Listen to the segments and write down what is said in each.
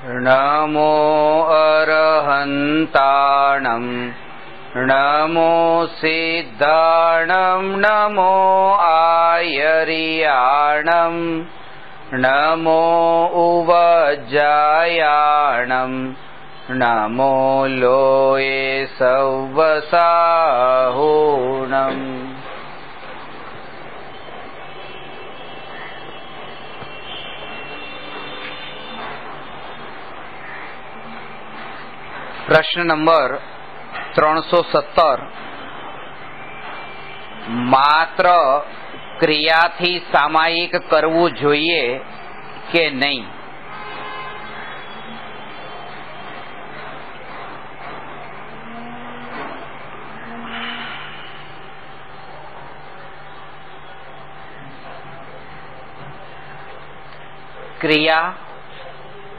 नमो अरहन्ताणं नमो सिद्धाणं नमो आयर्याणं नमो उवज्जायाणं नमो लोये सव्वसाहुणम्। प्रश्न नंबर 317 मात्र क्रियाथी सामायिक करवू जोईए के नहीं? क्रिया,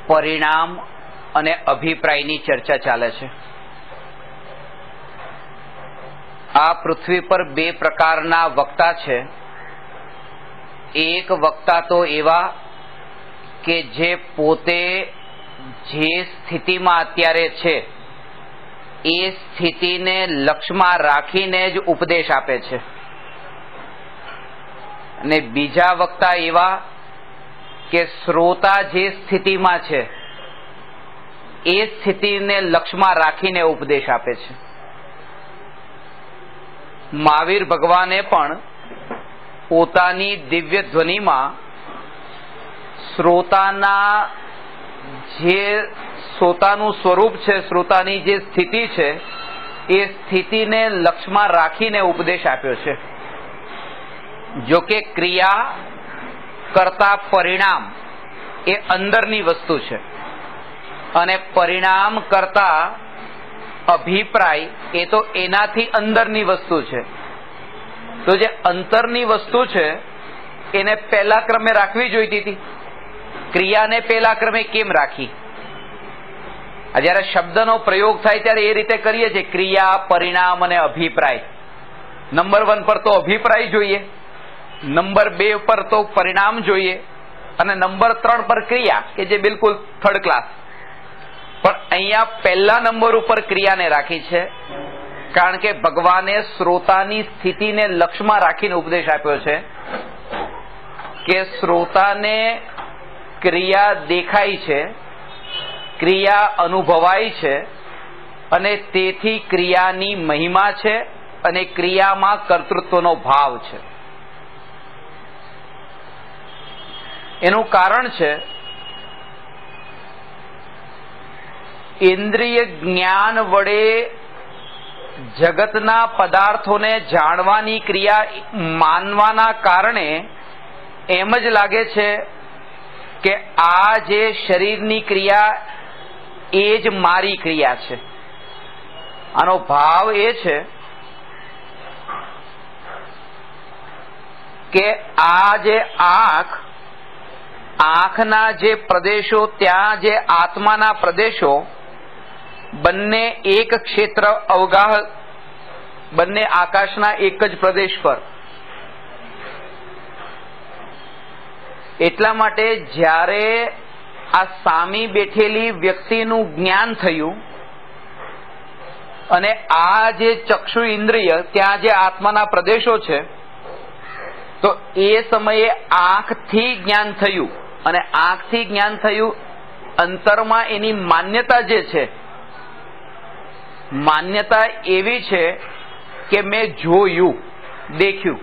परिणाम અને અભિપ્રાયની ચર્ચા ચાલે છે। આ પૃથ્વી પર બે પ્રકારના વક્તા છે। એક વક્તા તો એવા કે જે પોતે જે સ્થિતિમાં અત્યારે છે એ સ્થિતિને લક્ષ્યમાં રાખીને જ ઉપદેશ આપે છે, અને બીજા વક્તા એવા કે શ્રોતા જે સ્થિતિમાં છે એ સ્થિતિને લક્ષ્યમાં રાખીને ઉપદેશ આપે છે। મહાવીર ભગવાને પણ પોતાની દિવ્ય ધ્વનિમાં શ્રોતાના જે શ્રોતાનું સ્વરૂપ છે, શ્રોતાની જે સ્થિતિ છે એ સ્થિતિને લક્ષ્યમાં રાખીને ઉપદેશ આપ્યો છે। જો કે ક્રિયા કરતા પરિણામ એ અંદરની વસ્તુ છે અને પરિણામ કરતા અભિપ્રાય એ તો એનાથી અંદરની વસ્તુ છે। તો જે અંતરની વસ્તુ છે એને પહેલા ક્રમે રાખવી જોઈતી હતી, ક્રિયાને પહેલા ક્રમે કેમ રાખી? જ્યારે શબ્દનો પ્રયોગ થાય ત્યારે એ રીતે કરીએ છીએ, ક્રિયા, પરિણામ અને અભિપ્રાય। નંબર 1 પર તો અભિપ્રાય જોઈએ, નંબર 2 પર તો પરિણામ જોઈએ અને નંબર 3 પર ક્રિયા, કે જે બિલકુલ થર્ડ ક્લાસ। પણ અહીંયા પહેલા નંબર ઉપર ક્રિયાને રાખી છે, કારણ કે ભગવાને શ્રોતાની સ્થિતિને લક્ષ્યમાં રાખીને ઉપદેશ આપ્યો છે કે શ્રોતાને ક્રિયા દેખાય છે, ક્રિયા અનુભવાય છે અને તેથી ક્રિયાની મહિમા છે અને ક્રિયામાં કર્તૃત્વનો ભાવ છે। એનું કારણ છે ઇન્દ્રિય જ્ઞાન વડે જગતના પદાર્થોને જાણવાની ક્રિયા માનવાના કારણે એમ જ લાગે છે કે આ જે શરીરની ક્રિયા એ જ મારી ક્રિયા છે। આનો ભાવ એ છે કે આ જે આંખના જે પ્રદેશો, ત્યાં જે આત્માના પ્રદેશો બંને એક ક્ષેત્ર અવગાહ, બંને આકાશના એક જ પ્રદેશ પર। એટલા માટે જ્યારે આ સામી બેઠેલી વ્યક્તિનું જ્ઞાન થયું અને આ જે ચક્ષુ ઇન્દ્રિય, ત્યાં જે આત્માના પ્રદેશો છે, તો એ સમયે આંખથી જ્ઞાન થયું અને આંખથી જ્ઞાન થયું, અંતરમાં એની માન્યતા જે છે, માન્યતા એવી છે કે મેં જોયું, દેખ્યું।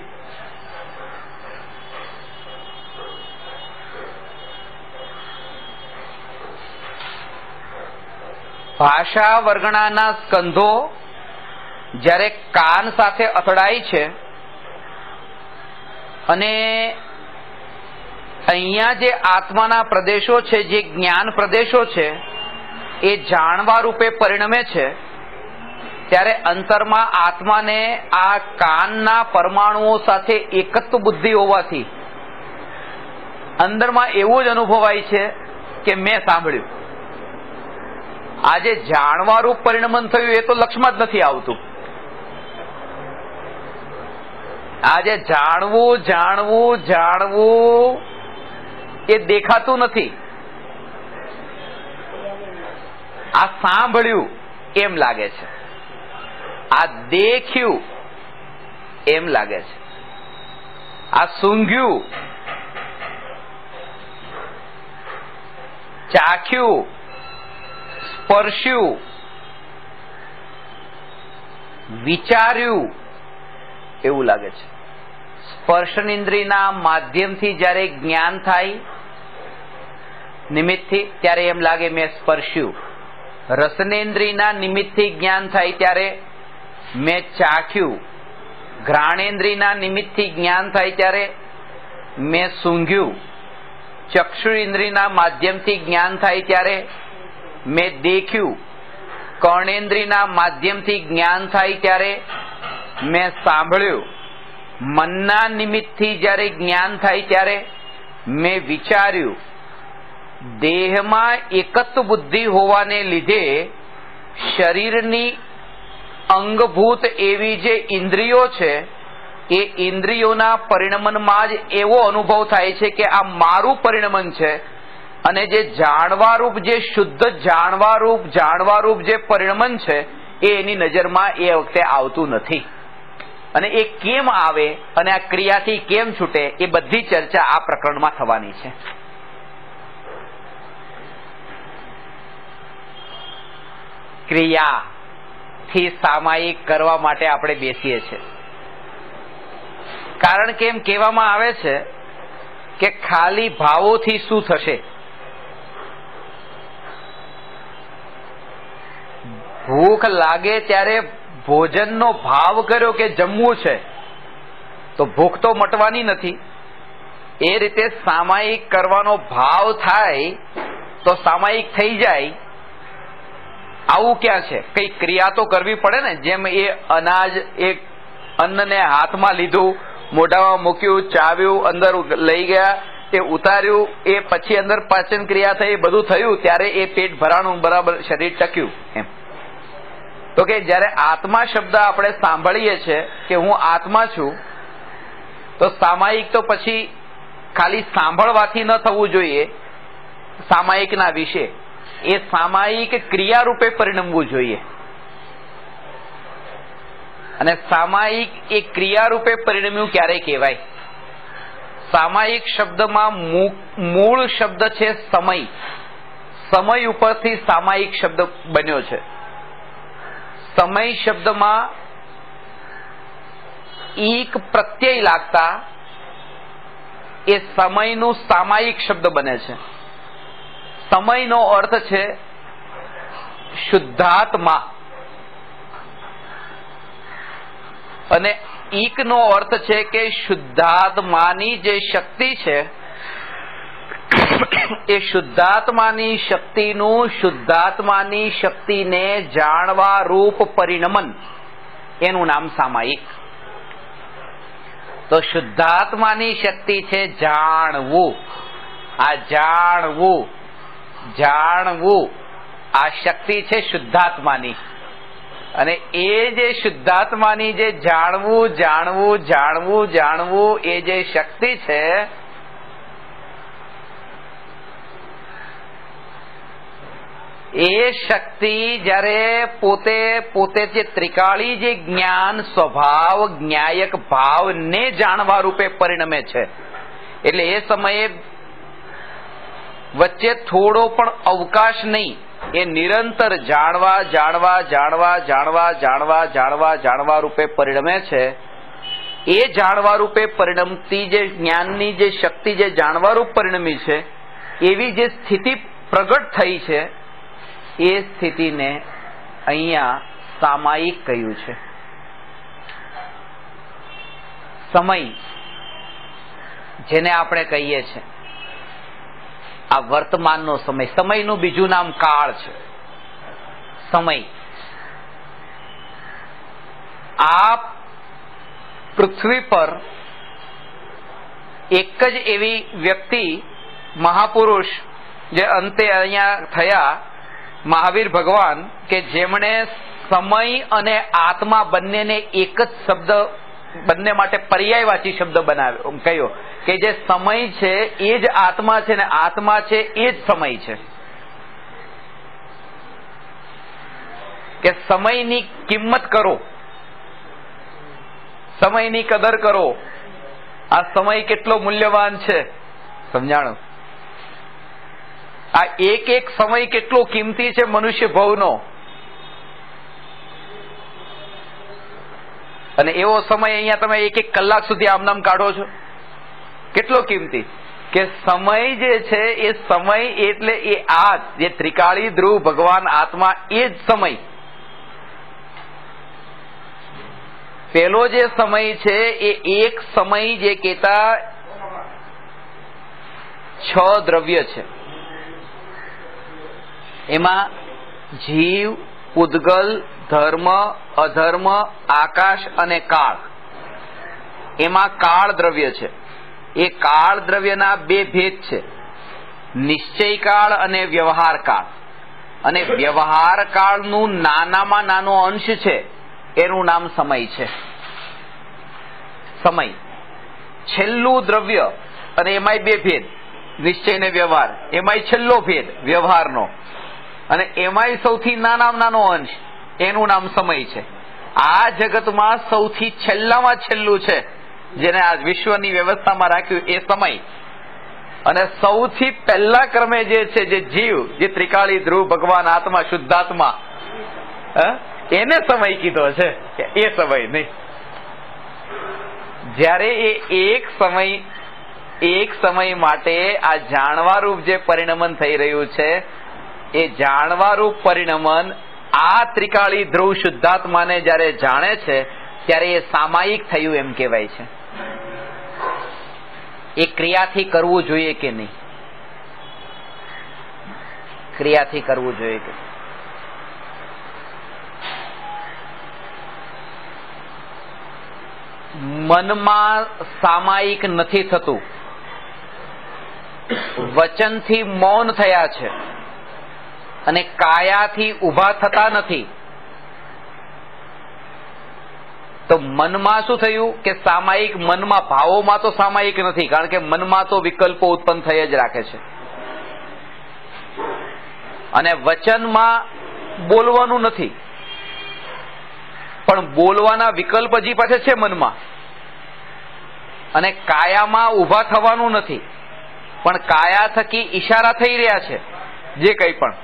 ભાષા વર્ગણાના સ્કંધો જ્યારે કાન સાથે અથડાય છે અને અહીંયા જે આત્માના પ્રદેશો છે, જે જ્ઞાન પ્રદેશો છે, એ જાણવા રૂપે પરિણમે છે, ત્યારે અંતરમાં આત્માને આ કાનના પરમાણુઓ સાથે એકત્વ બુદ્ધિ હોવાથી અંદરમાં એવું જ અનુભવાય છે કે મેં સાંભળ્યું। આજે જાણવારૂપ પરિણમન થયું એ તો લક્ષ્યમાં જ નથી આવતું। આજે જાણવું જાણવું જાણવું એ દેખાતું નથી। આ સાંભળ્યું એમ લાગે છે, આ દેખ્યું એમ લાગે છે, આ સૂંઘ્યું, ચાખ્યું, સ્પર્શ્યું, વિચાર્યું એવું લાગે છે. સ્પર્શનેન્દ્રિયના માધ્યમથી જ્યારે જ્ઞાન થાય નિમિત્તથી, ત્યારે એમ લાગે મેં સ્પર્શ્યું. રસનેન્દ્રિયના નિમિત્તથી જ્ઞાન થાય ત્યારે મેં ચાખ્યું. ઘ્રાણેન્દ્રિયના નિમિત્તથી જ્ઞાન થાય ત્યારે મેં સૂંઘ્યું. ચક્ષુ ઇન્દ્રિયના માધ્યમથી જ્ઞાન થાય ત્યારે મેં દેખ્યું. કર્ણેન્દ્રિયના માધ્યમથી જ્ઞાન થાય ત્યારે મેં સાંભળ્યું. મનના નિમિત્તથી જ્યારે જ્ઞાન થાય ત્યારે મેં વિચાર્યું. દેહમાં એકત્વ બુદ્ધિ હોવાને લીધે શરીરની અંગભૂત એવી જે ઇન્દ્રિયો છે એ ઇન્દ્રિયોના પરિણમનમાં જ એવો અનુભવ થાય છે કે આ મારું પરિણમન છે, અને જે જાણવારૂપ, જે શુદ્ધ જાણવારૂપ જે પરિણમન છે એ એની નજરમાં એ વખતે આવતું નથી. અને એ કેમ આવે અને આ ક્રિયાથી કેમ છૂટે એ બધી ચર્ચા આ પ્રકરણમાં થવાની છે. ક્રિયાથી સામાયિક કરવા માટે આપણે બેસીએ છીએ, કારણ કે એમ કહેવામાં આવે છે કે ખાલી ભાવોથી શું થશે. ભૂખ લાગે ત્યારે ભોજનનો ભાવ કર્યો કે જમવું છે, તો ભૂખ તો મટવાની નથી. એ રીતે સામાયિક કરવાનો ભાવ થાય તો સામાયિક થઈ જાય. આવું ક્યાં છે? કઈ ક્રિયા તો કરવી પડે ને. જેમ એ અનાજ, એક અન્નને હાથમાં લીધું, મોઢામાં મૂક્યું, ચાવ્યું, અંદર લઈ ગયા, એ ઉતાર્યું, એ પછી અંદર પાચન ક્રિયા થઈ, બધું થયું, ત્યારે એ પેટ ભરાણું, બરાબર શરીર ટક્યું. એમ તો કે જયારે આત્મા શબ્દ આપણે સાંભળીએ છીએ કે હું આત્મા છું, તો સામાયિક તો પછી ખાલી સાંભળવાથી ન થવું જોઈએ. સામાયિકના વિશે એ સામાયિક ક્રિયા રૂપે પરિણમવું જોઈએ. અને સામાયિક એ ક્રિયા રૂપે પરિણમ્યું ક્યારે કહેવાય? સામાયિક શબ્દમાં મૂળ શબ્દ છે સમય. સમય ઉપરથી સામાયિક શબ્દ બન્યો છે. સમય શબ્દમાં ઈક પ્રત્યય લાગતા એ સમયનું સામાયિક શબ્દ બને છે. સમયનો અર્થ છે શુદ્ધાત્મા, અને ઈકનો અર્થ છે કે શુદ્ધાત્માની જે શક્તિ છે એ શુદ્ધાત્માની શક્તિનું, શુદ્ધાત્માની શક્તિને જાણવા રૂપ પરિણમન, એનું નામ સામાયિક. તો શુદ્ધાત્માની શક્તિ છે જાણવું. આ જાણવું આ શક્તિ છે શુદ્ધાત્માની. અને એ જે શુદ્ધાત્માની જે જાણવું એ જે શક્તિ છે, એ શક્તિ જ્યારે પોતે જે ત્રિકાળી જે જ્ઞાન સ્વભાવ જ્ઞાયક ભાવ ને જાણવા રૂપે પરિણમે છે, એટલે એ સમયે વચ્ચે થોડો પણ અવકાશ નહીં. એ નિરંતર જાણવા રૂપે પરિણમે છે. એ જાણવા રૂપે પરિણમતી જે જ્ઞાનની જે શક્તિ જે જાણવા રૂપ પરિણમી છે, એવી જે સ્થિતિ પ્રગટ થઈ છે, એ સ્થિતિને અહીંયા સામાયિક કહ્યું છે. સમય જેને આપણે કહીએ છીએ, આ વર્તમાનનો સમય, સમયનું બીજું નામ કાળ છે. સમય આ પૃથ્વી પર એક જ એવી વ્યક્તિ, મહાપુરુષ જે અંતે અહીંયા થયા, મહાવીર ભગવાન, કે જેમણે સમય અને આત્મા બંનેને એક જ શબ્દ, બંને માટે પર્યાયવાચી શબ્દ બનાવ્યો, કહ્યો કે જે સમય છે એ જ આત્મા છે, ને આત્મા છે એ જ સમય છે. કે સમયની કિંમત કરો, સમયની કદર કરો. આ સમય કેટલો મૂલ્યવાન છે, સમજાણો? આ એક એક સમય કેટલો કિંમતી છે મનુષ્ય ભવનો. અને એવો સમય અહીંયા તમે એક એક કલાક સુધી આમનામ કાઢો છો, કેટલો કિંમતી. કે સમય જે છે એ સમય એટલે એ આ જે ત્રિકાળી ધ્રુવ ભગવાન આત્મા, એ જ સમય. પેલો જે સમય છે એ એક સમય જે કહેતા 6 દ્રવ્ય છે. એમાં જીવ, પૂદગલ, ધર્મ, અધર્મ, આકાશ અને કાળ. એમાં કાળ દ્રવ્ય છે. એ કાળ દ્રવ્યના 2 ભેદ છે, નિશ્ચય કાળ અને વ્યવહાર કાળ. અને વ્યવહાર કાળનું નાનામાં નાનો અંશ છે, એનું નામ સમય છે. સમય છેલ્લું દ્રવ્ય, અને એમાંય 2 ભેદ, નિશ્ચય ને વ્યવહાર. એમાંય છેલ્લો ભેદ વ્યવહારનો, અને એમાંય સૌથી નાનામાં નાનો અંશ, એનું નામ સમય છે. આ જગતમાં સૌથી છેલ્લામાં છેલ્લું છે, જેને આ વિશ્વની વ્યવસ્થામાં રાખ્યું, એ સમય. અને સૌથી પહેલા ક્રમે જે છે, જે જીવ, જે ત્રિકાળી ધ્રુવ ભગવાન આત્મા, શુદ્ધાત્મા, એને સમય કીધો છે, એ સમય નહીં. જ્યારે એ એક સમય માટે આ જાણવારૂપ જે પરિણમન થઈ રહ્યું છે, એ જાણવારૂપ પરિણમન આ ત્રિકાળી ધ્રુવ શુદ્ધાત્માને જ્યારે જાણે છે, ત્યારે એ સામાયિક થયું એમ કહેવાય છે. એ ક્રિયાથી કરવું જોઈએ કે નહીં? ક્રિયાથી કરવું જોઈએ કે? મનમાં સામાયિક નથી થતું, વચનથી મૌન થયા છે, અને કાયાથી ઉભા થતા નથી. તો મનમાં શું થયું કે સામાયિક, મનમાં, ભાવોમાં તો સામાયિક નથી, કારણ કે મનમાં તો વિકલ્પો ઉત્પન્ન થઈ જ રાખે છે. અને વચનમાં બોલવાનું નથી, પણ બોલવાના વિકલ્પ હજી પાછા છે મનમાં. અને કાયામાં ઉભા થવાનું નથી, પણ કાયા થકી ઈશારા થઈ રહ્યા છે, જે કંઈ પણ.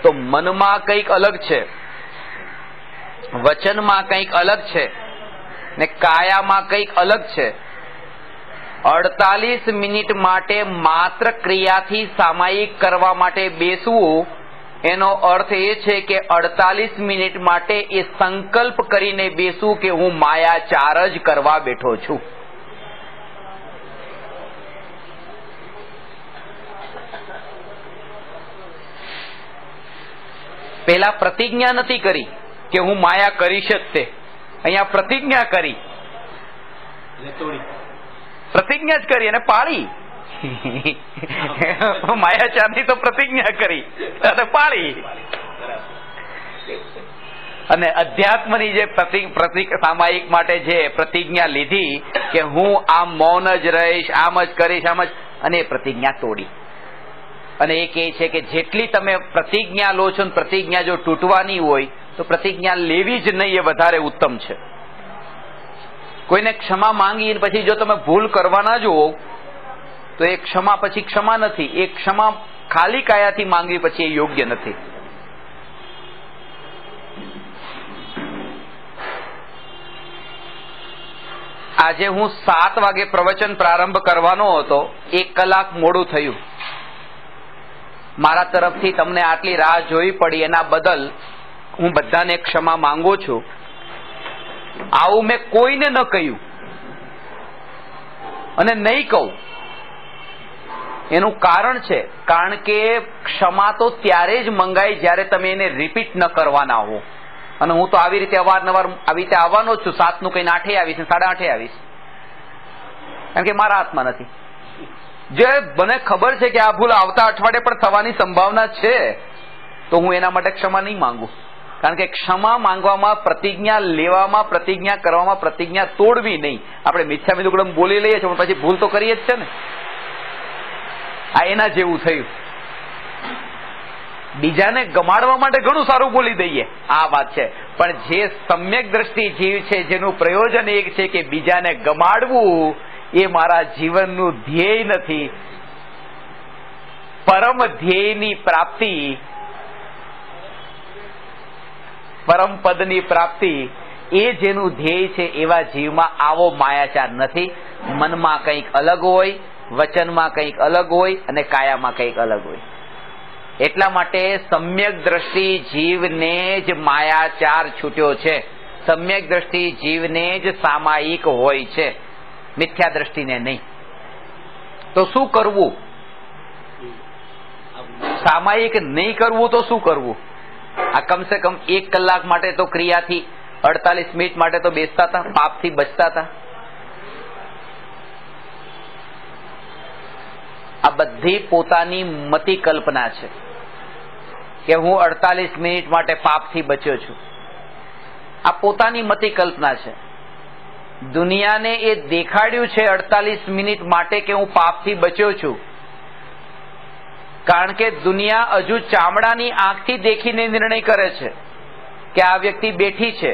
તો મનમાં કંઈક અલગ છે, વચનમાં કંઈક અલગ છે, ને કાયામાં કંઈક અલગ છે. 48 મિનિટ માટે માત્ર ક્રિયાથી સામાયિક કરવા માટે બેસવું, એનો અર્થ એ છે કે 48 મિનિટ માટે એ સંકલ્પ કરીને બેસવું કે હું માયાચાર જ કરવા બેઠો છું. પેલા પ્રતિજ્ઞા નથી કરી કે હું માયા કરીશ જ તે. અહીંયા પ્રતિજ્ઞા કરી, પ્રતિજ્ઞા જ કરી અને પાળી. માયાચારની તો પ્રતિજ્ઞા કરી અને પાળી. અને અધ્યાત્મની જે સામાયિક માટે જે પ્રતિજ્ઞા લીધી કે હું આમ મૌન જ રહીશ, આમ જ કરીશ, આમ જ, અને એ પ્રતિજ્ઞા તોડી. અને એ કહે છે કે જેટલી તમે પ્રતિજ્ઞા લો છો, પ્રતિજ્ઞા જો તૂટવાની હોય તો પ્રતિજ્ઞા લેવી જ નહીં, એ વધારે ઉત્તમ છે. કોઈને ક્ષમા માંગી પછી જો તમે ભૂલ કરવાના જુઓ તો એ ક્ષમા પછી ક્ષમા નથી. એ ક્ષમા ખાલી કાયાથી માંગવી પછી એ યોગ્ય નથી. આજે હું 7 વાગે પ્રવચન પ્રારંભ કરવાનો હતો, 1 કલાક મોડું થયું. મારા તરફથી તમને આટલી રાહ જોવી પડી, એના બદલ હું બધાને ક્ષમા માંગુ છું. આવું મેં કોઈને ન કહ્યું અને નહીં કહું. એનું કારણ છે, કારણ કે ક્ષમા તો ત્યારે જ મંગાય જ્યારે તમે એને રિપીટ ન કરવાના હો. અને હું તો આવી રીતે અવારનવાર આવી રીતે આવવાનો જ છું. 7 નું કહીને 8 આવીશ, 8:30 આવીશ, કારણ કે મારા હાથમાં નથી. જે મને ખબર છે કે આ ભૂલ આવતા અઠવાડિયે પણ થવાની સંભાવના છે, તો હું એના માટે ક્ષમા નહીં માંગુ. કારણ કે ક્ષમા માંગવામાં, પ્રતિજ્ઞા લેવામાં, પ્રતિજ્ઞા કરવામાં, પ્રતિજ્ઞા તોડવી નહીં. આપણે મિથ્યા મિદુકડમ બોલી લઈએ છીએ, પણ પછી ભૂલ તો કરીએ જ છે ને. આ એના જેવું થયું. બીજાને ગમાડવા માટે ઘણું સારું બોલી દઈએ, આ વાત છે. પણ જે સમ્યક દ્રષ્ટિ જીવ છે, જેનું પ્રયોજન એક છે કે બીજાને ગમાડવું, એ મારા જીવનનું ધ્યેય નથી. પરમ ધ્યેયની પ્રાપ્તિ, પરમ પદની પ્રાપ્તિ, એ જેનું ધ્યેય છે એવા જીવમાં આવો માયાચાર નથી. મનમાં કંઈક અલગ હોય, વચનમાં કંઈક અલગ હોય અને કાયામાં કંઈક અલગ હોય. એટલા માટે સમ્યક દ્રષ્ટિ જીવને જ માયાચાર છૂટ્યો છે. સમ્યક દ્રષ્ટિ જીવને જ સામાયિક હોય છે, મિથ્યા દ્રષ્ટિને નહીં. તો શું કરવું? સામાયિક નહીં કરવું તો શું કરવું? આ કમસે કમ 1 કલાક માટે તો ક્રિયાથી, 48 મિનિટ માટે તો બેસતા હતા, પાપથી બચતા હતા. આ બધી પોતાની મતિ કલ્પના છે કે હું 48 મિનિટ માટે પાપથી બચ્યો છું. આ પોતાની મતિ કલ્પના છે. દુનિયાને એ દેખાડ્યું છે 48 મિનિટ માટે કે હું પાપથી બચ્યો છું, કારણ કે દુનિયા હજુ ચામડાની આંખથી દેખીને નિર્ણય કરે છે કે આ વ્યક્તિ બેઠી છે,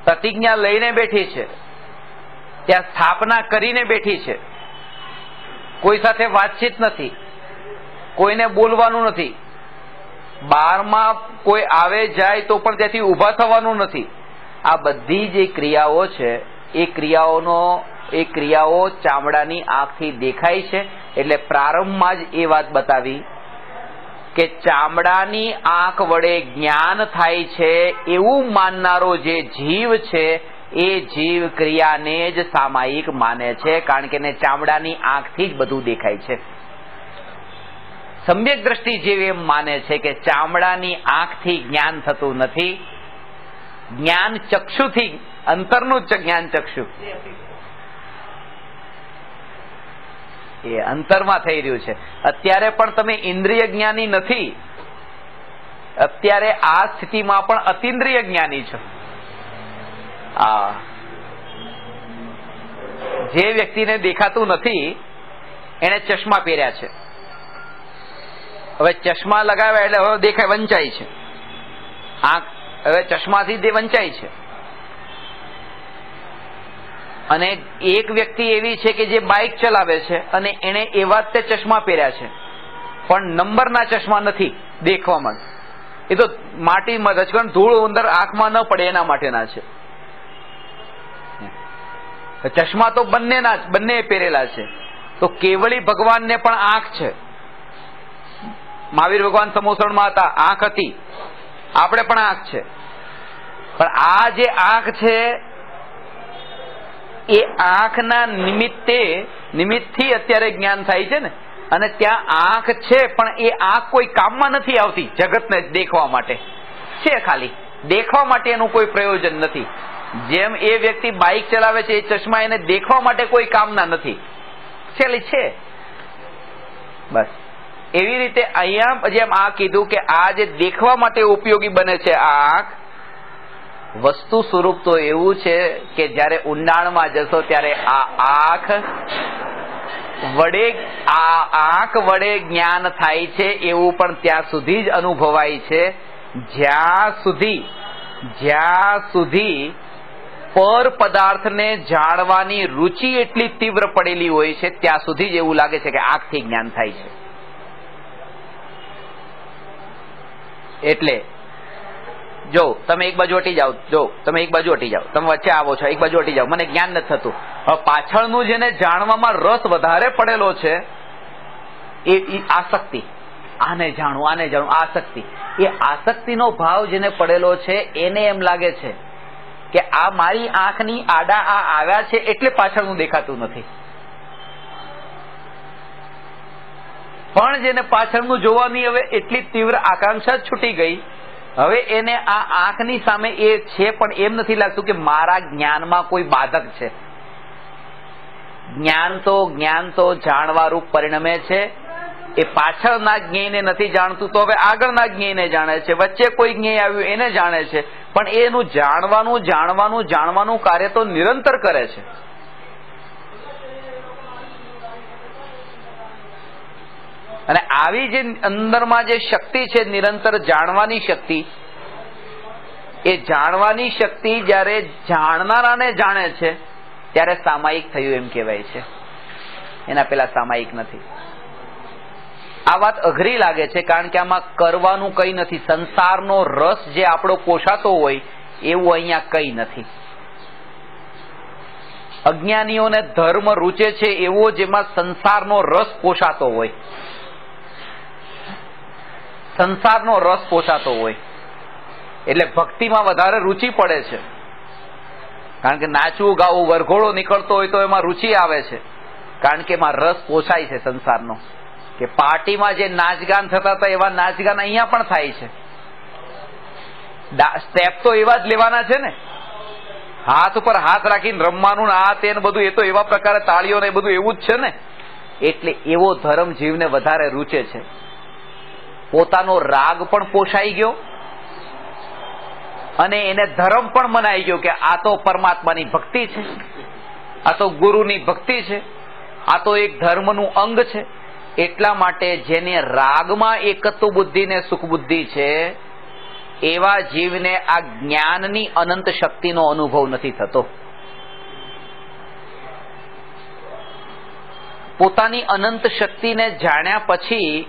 પ્રતિજ્ઞા લઈને બેઠી છે, ત્યાં સ્થાપના કરીને બેઠી છે, કોઈ સાથે વાતચીત નથી, કોઈને બોલવાનું નથી, બહારમાં કોઈ આવે જાય તો પણ ત્યાંથી ઊભા થવાનું નથી. આ બધી જે ક્રિયાઓ છે એ ક્રિયાઓ ચામડાની આંખથી દેખાય છે. એટલે પ્રારંભમાં જ એ વાત બતાવી કે ચામડાની આંખ વડે જ્ઞાન થાય છે એવું માનનારો જે જીવ છે એ જીવ ક્રિયાને જ સામાયિક માને છે, કારણ કે એને ચામડાની આંખથી જ બધું દેખાય છે. સમ્યક દ્રષ્ટિ જીવ એમ માને છે કે ચામડાની આંખથી જ્ઞાન થતું નથી, જ્ઞાન ચક્ષુથી, અંતરનું જ્ઞાન ચક્ષુ, એ અંતરમાં થઈ રહ્યું છે. અત્યારે પણ તમે ઇન્દ્રિય જ્ઞાની નથી, અત્યારે આ સ્થિતિમાં પણ અતિન્દ્રિય જ્ઞાની છો. જે વ્યક્તિને દેખાતું નથી એને ચશ્મા પહેર્યા છે. હવે ચશ્મા લગાવ્યા એટલે હવે દેખાય, વંચાય છે આંખ, હવે ચશ્માથી તે વંચાય છે. અને એક વ્યક્તિ એવી છે કે જે બાઇક ચલાવે છે અને એને એવા તે ચશ્મા પહેર્યા છે, પણ નંબરના ચશ્મા નથી દેખવામાં. એ તો માટીમાં રજકણ, ધૂળ અંદર આંખમાં ન પડે એના માટેના છે. ચશ્મા તો બંને પહેરેલા છે. તો કેવળી ભગવાનને પણ આંખ છે. મહાવીર ભગવાન સમોસણમાં હતા, આંખ હતી. આપણે પણ આંખ છે, પણ આ જે આંખ છે એ આંખના નિમિત્તથી અત્યારે જ્ઞાન થાય છે ને. અને ત્યાં આંખ છે પણ એ આંખ કોઈ કામમાં નથી આવતી જગતને દેખવા માટે છે, ખાલી દેખવા માટે એનું કોઈ પ્રયોજન નથી. જેમ એ વ્યક્તિ બાઇક ચલાવે છે, એ ચશ્મા એને દેખવા માટે કોઈ કામના નથી, છે બસ. એવી રીતે અહીંયા જેમ આ કીધું કે આ જે દેખવા માટે ઉપયોગી બને છે આ આંખ, વસ્તુ સ્વરૂપ તો એવું છે કે જ્યારે ઊંડાણમાં જશો ત્યારે આ આંખ વડે જ્ઞાન થાય છે એવું પણ ત્યાં સુધી જ અનુભવાય છે જ્યાં સુધી પર પદાર્થને જાણવાની રુચિ એટલી તીવ્ર પડેલી હોય છે, ત્યાં સુધી જ એવું લાગે છે કે આંખથી જ્ઞાન થાય છે. એટલે જો તમે એક બાજુ હટી જાઓ, તમે વચ્ચે આવો છો, એક બાજુ હટી જાઓ, મને જ્ઞાન નથી થતું. હવે પાછળનું જેને જાણવામાં રસ વધારે પડેલો છે એ આસક્તિ, આને જાણવું આસક્તિ, એ આસક્તિનો ભાવ જેને પડેલો છે એને એમ લાગે છે કે આ મારી આંખની આડા આ આવ્યા છે એટલે પાછળનું દેખાતું નથી. પણ જેને પાછળનું જોવાની હવે એટલી તીવ્ર આકાંક્ષા છૂટી ગઈ, હવે એને આ આંખની સામે એ છે પણ એમ નથી લાગતું કે મારા જ્ઞાનમાં કોઈ બાધક છે. જ્ઞાન તો જાણવા રૂપ પરિણમે છે. એ પાછળના જ્ઞેયને નથી જાણતું તો હવે આગળના જ્ઞેયને જાણે છે, વચ્ચે કોઈ જ્ઞેય આવ્યું એને જાણે છે, પણ એનું જાણવાનું કાર્ય તો નિરંતર કરે છે. અને આવી જે અંદરમાં જે શક્તિ છે નિરંતર જાણવાની શક્તિ, એ જાણવાની શક્તિ જ્યારે જાણનારાને જાણે છે ત્યારે સામાયિક થયું એમ કહેવાય છે, એના પેલા સામાયિક નથી. આ વાત અઘરી લાગે છે કારણ કે આમાં કરવાનું કઈ નથી. સંસારનો રસ જે આપણો પોષાતો હોય એવું અહીંયા કઈ નથી. અજ્ઞાનીઓને ધર્મ રૂચે છે એવો જેમાં સંસારનો રસ પોષાતો હોય, સંસારનો રસ પોષાતો હોય એટલે ભક્તિમાં વધારે રુચિ પડે છે. કારણ કે નાચવું ગાવું વરઘોડો નીકળતો હોય તો એમાં રુચિ આવે છે, કારણ કે એમાં રસ પોષાય છે સંસારનો. કે પાર્ટીમાં જે નાચગાન થતા હતા એવા નાચગાન અહીંયા પણ થાય છે. સ્ટેપ તો એવા જ લેવાના છે ને, હાથ ઉપર હાથ રાખીને રમવાનું ને આ તે બધું, એ તો એવા પ્રકારે તાળીઓ ને એ બધું એવું જ છે ને. એટલે એવો ધર્મ જીવને વધારે રૂચે છે. પોતાનો રાગ પણ પોષાઈ ગયો અને એને ધર્મ પણ મનાઈ ગયો કે આ તો પરમાત્માની ભક્તિ છે, આ તો ગુરુની ભક્તિ છે, આ તો એક ધર્મનું અંગ છે. એટલા માટે જેને રાગમાં એકત્વ બુદ્ધિ ને સુખ બુદ્ધિ છે એવા જીવને આ જ્ઞાનની અનંત શક્તિનો અનુભવ નથી થતો. પોતાની અનંત શક્તિને જાણ્યા પછી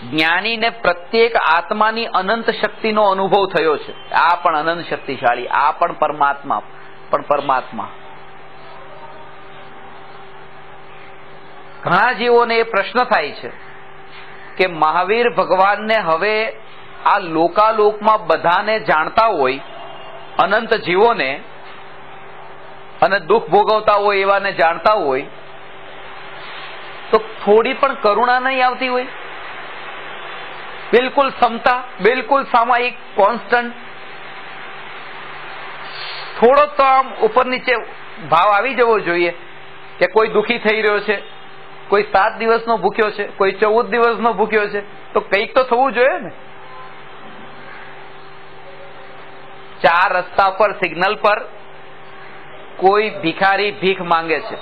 જ્ઞાનીને પ્રત્યેક આત્માની અનંત શક્તિનો અનુભવ થયો છે. આ પણ અનંત શક્તિશાળી, આ પણ પરમાત્મા, પણ પરમાત્મા. ઘણા જીવોને એ પ્રશ્ન થાય છે કે મહાવીર ભગવાનને હવે આ લોકાલોકમાં બધાને જાણતા હોય, અનંત જીવોને અને દુઃખ ભોગવતા હોય એવાને જાણતા હોય, તો થોડી પણ કરુણા નહીં આવતી હોય? બિલકુલ સમતા, બિલકુલ સામાયિક, કોન્સ્ટન્ટ. થોડો તો આમ ઉપર નીચે ભાવ આવી જવો જોઈએ કે કોઈ દુઃખી થઈ રહ્યો છે, કોઈ 7 દિવસનો ભૂખ્યો છે, કોઈ 14 દિવસનો ભૂખ્યો છે, તો કંઈક તો થવું જોઈએ ને. 4 રસ્તા પર સિગ્નલ પર કોઈ ભિખારી ભીખ માંગે છે.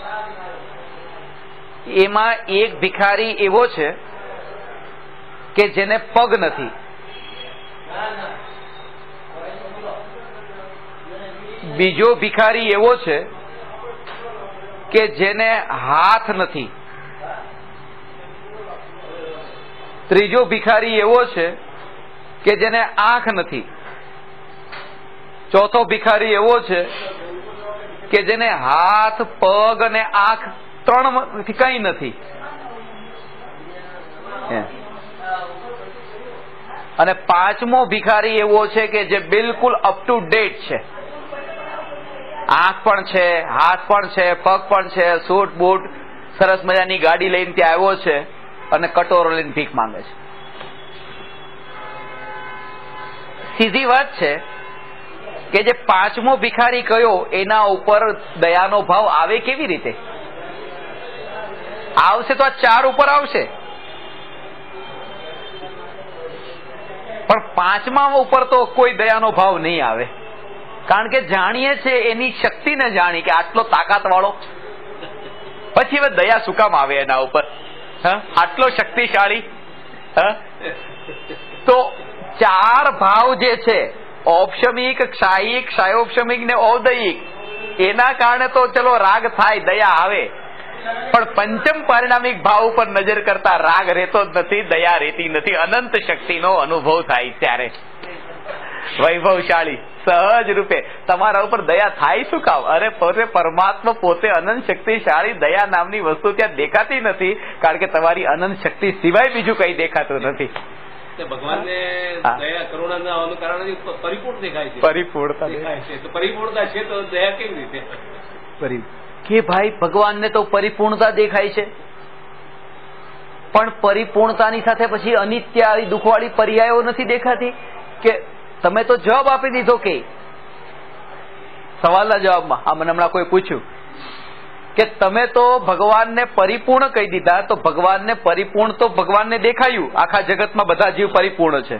એમાં એક ભિખારી એવો છે કે જેને પગ નથી, બીજો ભિખારી એવો છે કે જેને હાથ નથી, ત્રીજો ભિખારી એવો છે કે જેને આંખ નથી, ચોથો ભિખારી એવો છે કે જેને હાથ પગ અને આંખ 3 કઈ નથી, અને 5મો ભિખારી એવો છે કે જે બિલકુલ અપ ટુ ડેટ છે. આંખ પણ છે, હાથ પણ છે, પગ પણ છે, સૂટ બૂટ, સરસ મજાની ગાડી લઈને ત્યાં આવ્યો છે અને કટોરો લઈને ભીખ માંગે છે. સીધી વાત છે કે જે 5મો ભિખારી કયો એના ઉપર દયાનો ભાવ આવે કેવી રીતે? આવશે તો આ 4 ઉપર આવશે, પણ 5મા ઉપર તો કોઈ દયાનો ભાવ નહીં આવે. કારણ કે જાણીએ છે એની શક્તિને જાણી કે આટલો તાકાત વાળો, પછી હવે દયા શું કામ આવે એના ઉપર? આટલો શક્તિશાળી. તો 4 ભાવ જે છે, ઔપશમિક, ક્ષાયિક, ક્ષાયોપશમિક ને ઔદયિક, એના કારણે તો ચલો રાગ થાય, દયા આવે, પણ પંચમ પરિણામિક ભાવ ઉપર નજર કરતા રાગ રહેતો જ નથી, દયા રહેતી નથી. અનંત શક્તિનો અનુભવ થાય ત્યારે વૈભવશાળી સહજ રૂપે તમારા ઉપર દયા થાય શું કામ? અરે પોતે પરમાત્મા, પોતે અનંત શક્તિશાળી, દયા નામની વસ્તુ ત્યાં દેખાતી નથી, કારણ કે તમારી અનંત શક્તિ સિવાય બીજું કઈ દેખાતું નથી. ભગવાનને દયા કરુણા ના હોવાનું કારણ પરિપૂર્ણ દેખાય છે, પરિપૂર્ણતા દેખાય છે. તો પરિપૂર્ણતા છે તો દયા કેવી રીતે? કે ભાઈ ભગવાનને તો પરિપૂર્ણતા દેખાય છે, પણ પરિપૂર્ણતાની સાથે પછી અનિત્ય આવી દુઃખવાળી પર્યાયો નથી દેખાતી? કે તમે તો જવાબ આપી દીધો કે સવાલના જવાબમાં. આ મને હમણાં કોઈ પૂછ્યું કે તમે તો ભગવાનને પરિપૂર્ણ કહી દીધા, તો ભગવાનને પરિપૂર્ણ તો ભગવાનને દેખાયું, આખા જગતમાં બધા જીવ પરિપૂર્ણ છે,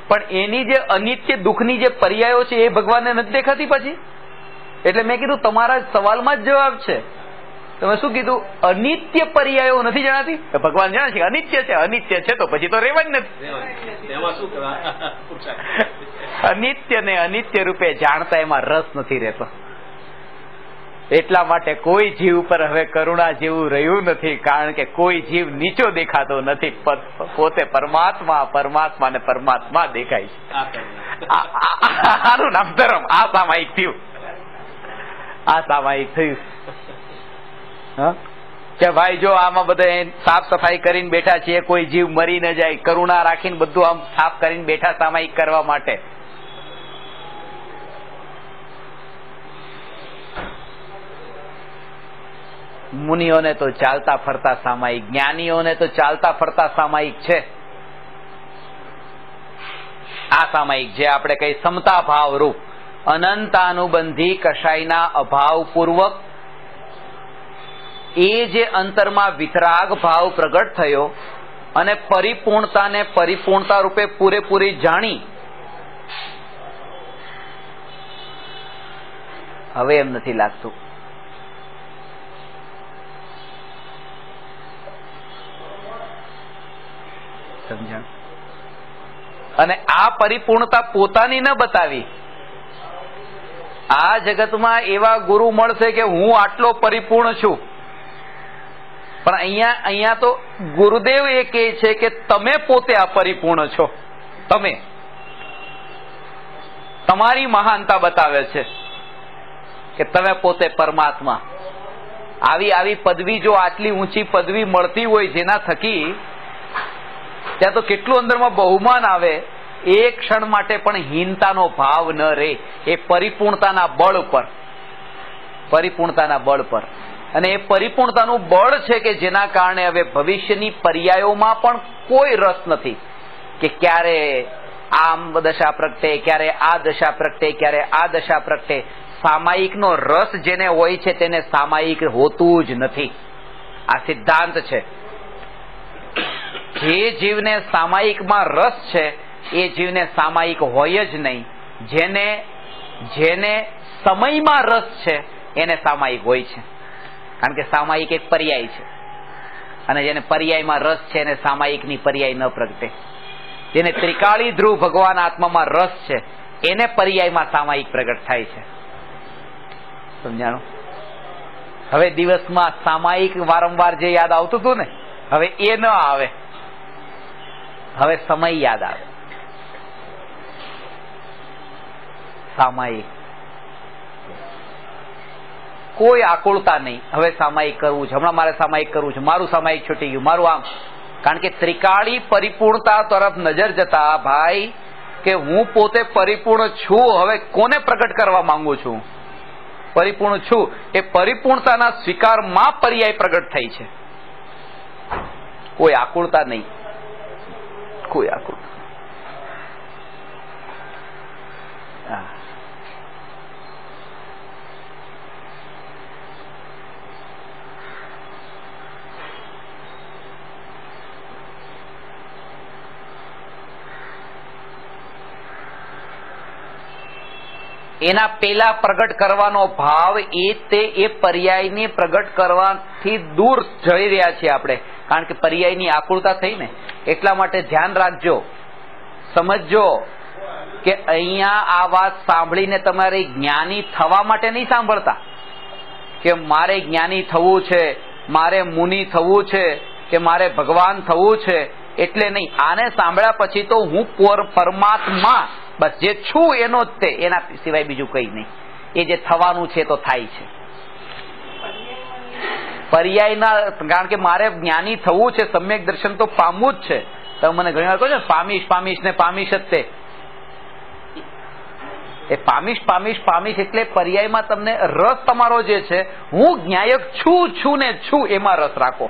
પણ એની જે અનિત્ય દુઃખની જે પર્યાયો છે એ ભગવાનને નથી દેખાતી પછી? એટલે મેં કીધું તમારા સવાલમાં જ જવાબ છે તમે શું કીધું? અનિત્ય પર્યાયો નથી જણાતી? ભગવાન જાણે છે અનિત્ય છે, અનિત્ય છે તો પછી તો રેવા જ નથી. અનિત્ય ને અનિત્ય રૂપે જાણતા એમાં રસ નથી રહેતો. એટલા માટે કોઈ જીવ પર હવે કરુણા જેવું રહ્યું નથી, કારણ કે કોઈ જીવ નીચો દેખાતો નથી. પોતે પરમાત્મા, પરમાત્મા ને પરમાત્મા દેખાય છે. આનું નામ ધર્મ. આ સામાયિક થયું, આ સામાયિક થયું. કે ભાઈ જો આમાં બધા સાફ સફાઈ કરીને બેઠા છીએ, કોઈ જીવ મરી ન જાય, કરુણા રાખીને બધું આમ સાફ કરીને બેઠા સામાયિક કરવા માટે. મુનિઓને તો ચાલતા ફરતા સામાયિક, જ્ઞાનીઓને તો ચાલતા ફરતા સામાયિક છે. આ સામાયિક જે આપણે કઈ સમતા ભાવ રૂપ, અનંતાનુબંધી કશાયના અભાવ પૂર્વક એ જે અંતરમાં વિતરાગ ભાવ પ્રગટ થયો અને પરિપૂર્ણતાને પરિપૂર્ણતા રૂપે પૂરેપૂરી જાણી, હવે એમ નથી લાગતું સમજણ. અને આ પરિપૂર્ણતા પોતાની ન બતાવી. આ જગતમાં એવા ગુરુ મળશે કે હું આટલો પરિપૂર્ણ છું, પણ અહીંયા તો ગુરુદેવ એ કહે છે કે તમે પોતે અપરિપૂર્ણ છો. તમે તમારી મહાનતા બતાવે છે કે તમે પોતે પરમાત્મા. આવી પદવી, જો આટલી ઊંચી પદવી મળતી હોય જેના થકી ત્યાં તો કેટલું અંદરમાં બહુમાન આવે, એક ક્ષણ માટે પણ હીનતાનો ભાવ ન રહે. એ પરિપૂર્ણતાના બળ પર, પરિપૂર્ણતાના બળ પર. અને એ પરિપૂર્ણતાનું બળ છે કે જેના કારણે હવે ભવિષ્યની પર્યાયોમાં પણ કોઈ રસ નથી કે ક્યારે આમ દશા પ્રગટે, ક્યારે આ દશા પ્રગટે, ક્યારે આ દશા પ્રગટે. સામાયિકનો રસ જેને હોય છે તેને સામાયિક હોતું જ નથી. આ સિદ્ધાંત છે. જે જીવને સામાયિકમાં રસ છે એ જીવને સામાયિક હોય જ નહીં. જેને સમયમાં રસ છે એને સામાયિક હોય છે, કારણ કે સામાયિક એક પર્યાય છે. અને જેને પર્યાયમાં રસ છે એને સામાયિકની પર્યાય ન પ્રગટે. જેને ત્રિકાળી ધ્રુવ ભગવાન આત્મામાં રસ છે એને પર્યાયમાં સામાયિક પ્રગટ થાય છે. સમજાણું? હવે દિવસમાં સામાયિક વારંવાર જે યાદ આવતું હતું ને, હવે એ ન આવે. હવે સમય યાદ આવે. સામાયિક કોઈ આકુળતા નહીં. હવે સામાયિક કરવું છે, હમણાં મારે સામાયિક કરવું છે, મારું સામાયિક છૂટી ગયું, મારું આમ. કારણ કે ત્રિકાળી પરિપૂર્ણતા તરફ નજર જતા ભાઈ કે હું પોતે પરિપૂર્ણ છું, હવે કોને પ્રગટ કરવા માંગુ છું? પરિપૂર્ણ છું. એ પરિપૂર્ણતાના સ્વીકારમાં પર્યાય પ્રગટ થઈ છે. કોઈ આકુળતા નહીં, કોઈ આકુળતા. એના પેલા પ્રગટ કરવાનો ભાવ એ પર્યાયને પ્રગટ કરવાથી દૂર જઈ રહ્યા છીએ આપણે, કારણ કે પર્યાયની આકુળતા થઈ ને. એટલા માટે ધ્યાન રાખજો, સમજજો કે અહીંયા આ વાત સાંભળીને તમારે જ્ઞાની થવા માટે નહીં સાંભળતા કે મારે જ્ઞાની થવું છે, મારે મુનિ થવું છે, કે મારે ભગવાન થવું છે એટલે નહીં. આને સાંભળ્યા પછી તો હું પરમાત્મા બસ જે છું એનો જ તે, એના સિવાય બીજું કઈ નહીં. એ જે થવાનું છે તો થાય છે. પર્યાયના, કારણ કે મારે જ્ઞાની થવું છે, સમ્યક દર્શન તો પામવું જ છે. તમે મને ઘણી વાર કહો છો પામીશ પામીશ ને પામીશ જ તે. એ પામીશ પામીશ પામીશ એટલે પર્યાયમાં તમને રસ તમારો જે છે, હું જ્ઞાયક છું ને છું એમાં રસ રાખો.